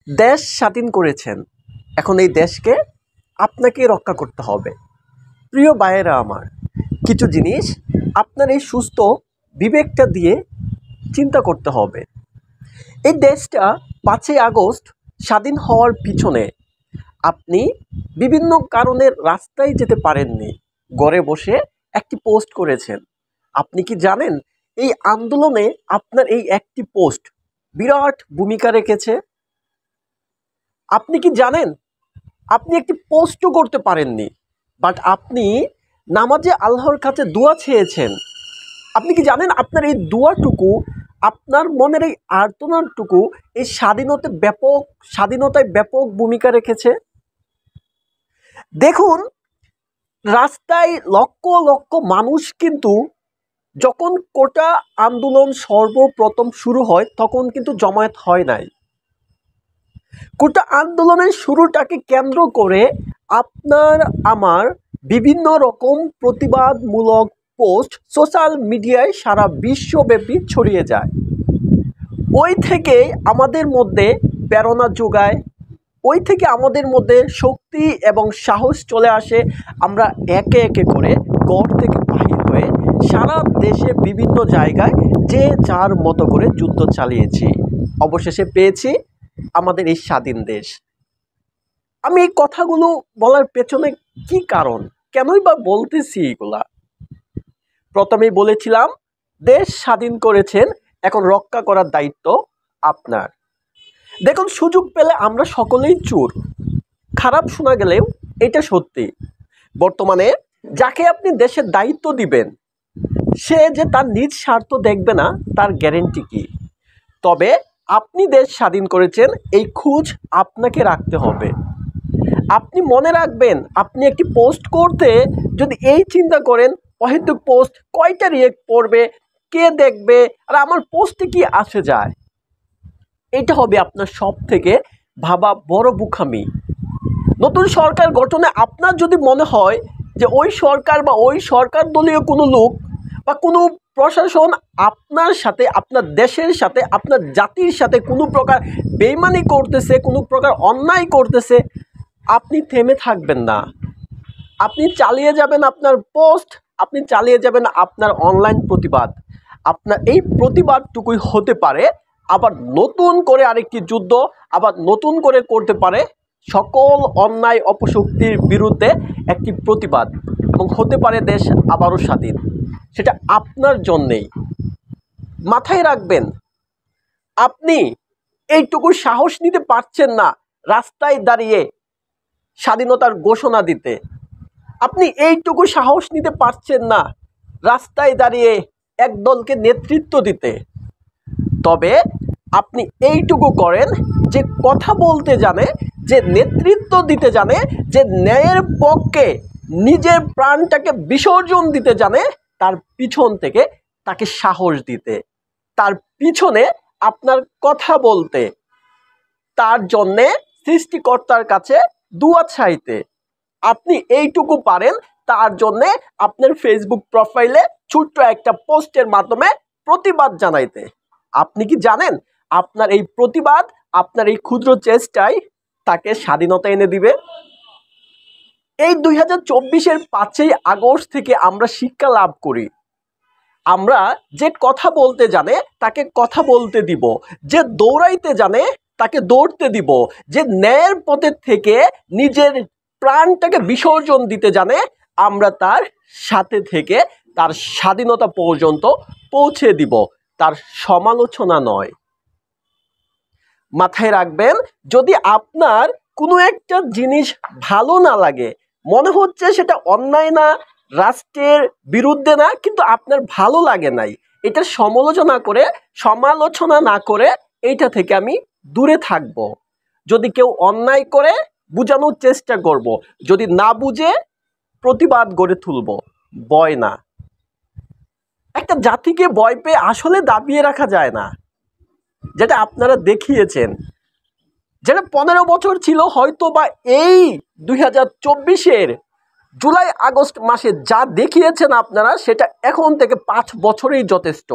দেশ স্বাধীন করেছেন, এখন এই দেশকে আপনাকে রক্ষা করতে হবে। প্রিয় ভাইয়েরা আমার, কিছু জিনিস আপনার এই সুস্থ বিবেকটা দিয়ে চিন্তা করতে হবে। এই দেশটা 5ই আগস্ট স্বাধীন হওয়ার পিছনে আপনি বিভিন্ন কারণে রাস্তায় যেতে পারেননি, ঘরে বসে একটি পোস্ট করেছেন। আপনি কি জানেন এই আন্দোলনে আপনার এই একটি পোস্ট বিরাট ভূমিকা রেখেছে? আপনি কি জানেন আপনি একটি পোস্টও করতে পারেননি, বাট আপনি নামাজে আল্লাহর কাছে দোয়া চেয়েছেন। আপনি কি জানেন আপনার এই দোয়াটুকু, আপনার মনের এই আর্তনাদটুকু এই স্বাধীনতায় ব্যাপক ভূমিকা রেখেছে? দেখুন, রাস্তায় লক্ষ লক্ষ মানুষ কিন্তু যখন কোটা আন্দোলন সর্বপ্রথম শুরু হয় তখন কিন্তু জমায়েত হয় নাই। কোটা আন্দোলনের শুরুটাকে কেন্দ্র করে আপনার আমার বিভিন্ন রকম প্রতিবাদমূলক পোস্ট সোশ্যাল মিডিয়ায় সারা বিশ্বব্যাপী ছড়িয়ে যায়। ওই থেকে আমাদের মধ্যে প্রেরণা যোগায়, ওই থেকে আমাদের মধ্যে শক্তি এবং সাহস চলে আসে। আমরা একে একে করে ঘর থেকে বাহির হয়ে সারা দেশে বিভিন্ন জায়গায় যে যার মতো করে যুদ্ধ চালিয়েছি, অবশেষে পেয়েছি আমাদের এই স্বাধীন দেশ। আমি এই কথাগুলো বলার পেছনে কি কারণ, কেনই বা বলতেছি এগুলা? প্রথমেই বলেছিলাম, দেশ স্বাধীন করেছেন, এখন রক্ষা করার দায়িত্ব আপনার। দেখুন, সুযোগ পেলে আমরা সকলেই চোর। খারাপ শোনা গেলেও এটা সত্যি। বর্তমানে যাকে আপনি দেশের দায়িত্ব দিবেন, সে যে তার নিজ স্বার্থ দেখবে না তার গ্যারেন্টি কি? তবে আপনি দেশ স্বাধীন করেছেন, এই খোঁজ আপনাকে রাখতে হবে। আপনি মনে রাখবেন, আপনি একটি পোস্ট করতে যদি এই চিন্তা করেন অহেতুক পোস্ট, কয়টা রিয়েক্ট করবে, কে দেখবে, আর আমার পোস্টে কি আসে যায়, এটা হবে আপনার সব থেকে ভাবা বড় বোকামি। নতুন সরকার গঠনে আপনার যদি মনে হয় যে ওই সরকার বা ওই সরকার দলীয় কোনো লোক বা কোনো প্রশাসন আপনার সাথে, আপনার দেশের সাথে, আপনার জাতির সাথে কোনো প্রকার বেইমানি করতেছে, কোনো প্রকার অন্যায় করতেছে, আপনি থেমে থাকবেন না। আপনি চালিয়ে যাবেন আপনার পোস্ট, আপনি চালিয়ে যাবেন আপনার অনলাইন প্রতিবাদ। আপনার এই প্রতিবাদটুকুই হতে পারে আবার নতুন করে আরেকটি যুদ্ধ, আবার নতুন করে করতে পারে সকল অন্যায় অপশক্তির বিরুদ্ধে একটি প্রতিবাদ, এবং হতে পারে দেশ আবারও স্বাধীন। সেটা আপনার জন্যেই। মাথায় রাখবেন, আপনি এইটুকু সাহস নিতে পারছেন না রাস্তায় দাঁড়িয়ে স্বাধীনতার ঘোষণা দিতে। আপনি এইটুকু সাহস নিতে পারছেন না রাস্তায় দাঁড়িয়ে একদলকে নেতৃত্ব দিতে। তবে আপনি এইটুকু করেন, যে কথা বলতে জানে, যে নেতৃত্ব দিতে জানে, যে ন্যায়ের পক্ষে নিজের প্রাণটাকে বিসর্জন দিতে জানে, তার পিছন থেকে তাকে সাহস দিতে, তার পিছনে আপনার কথা বলতে, তার জন্যে সৃষ্টিকর্তার কাছে দুয়া চাইতে। আপনি এইটুকু পারেন, তার জন্যে আপনার ফেসবুক প্রোফাইলে ছোট্ট একটা পোস্টের মাধ্যমে প্রতিবাদ জানাইতে। আপনি কি জানেন আপনার এই প্রতিবাদ, আপনার এই ক্ষুদ্র চেষ্টায় তাকে স্বাধীনতা এনে দিবে? এই 2024-এর 5ই আগস্ট থেকে আমরা শিক্ষা লাভ করি, আমরা যে কথা বলতে জানে তাকে কথা বলতে দিব, যে দৌড়াইতে জানে তাকে দৌড়তে দিব, যে ন্যায়ের পথে থেকে নিজের প্রাণটাকে বিসর্জন দিতে জানে, আমরা তার সাথে থেকে তার স্বাধীনতা পর্যন্ত পৌঁছে দিব, তার সমালোচনা নয়। মাথায় রাখবেন, যদি আপনার কোনো একটা জিনিস ভালো না লাগে, মনে হচ্ছে সেটা অন্যায় না, রাষ্ট্রের বিরুদ্ধে না, কিন্তু আপনার ভালো লাগে নাই, এটা সমালোচনা না করে এইটা থেকে আমি দূরে থাকব। যদি কেউ অন্যায় করে বোঝানোর চেষ্টা করব, যদি না বুঝে প্রতিবাদ গড়ে তুলব, ভয় না। একটা জাতিকে ভয় পেয়ে আসলে দাবিয়ে রাখা যায় না, যেটা আপনারা দেখিয়েছেন। যেটা 15 বছর ছিল, হয়তো বা এই 2024-এর জুলাই আগস্ট মাসে যা দেখিয়েছেন আপনারা, সেটা এখন থেকে 5 বছরেই যথেষ্ট।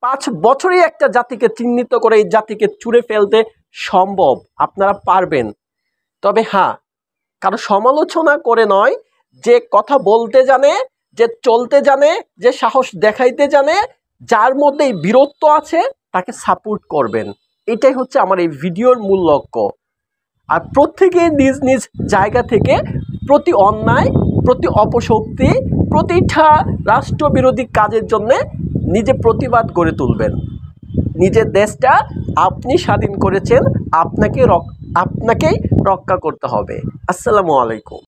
5 বছরেই একটা জাতিকে চিহ্নিত করে এই জাতিকে ছুঁড়ে ফেলতে সম্ভব, আপনারা পারবেন। তবে হ্যাঁ, কারো সমালোচনা করে নয়, যে কথা বলতে জানে, যে চলতে জানে, যে সাহস দেখাইতে জানে, যার মধ্যে এই বীরত্ব আছে তাকে সাপোর্ট করবেন। এটাই হচ্ছে আমার এই ভিডিওর মূল লক্ষ্য। আর প্রত্যেকে নিজ নিজ জায়গা থেকে প্রতি অন্যায়, প্রতি অপশক্তি, প্রতিটা রাষ্ট্রবিরোধী কাজের জন্য নিজে প্রতিবাদ গড়ে তুলবেন। নিজের দেশটা আপনি স্বাধীন করেছেন, আপনাকেই রক্ষা করতে হবে। আসসালামু আলাইকুম।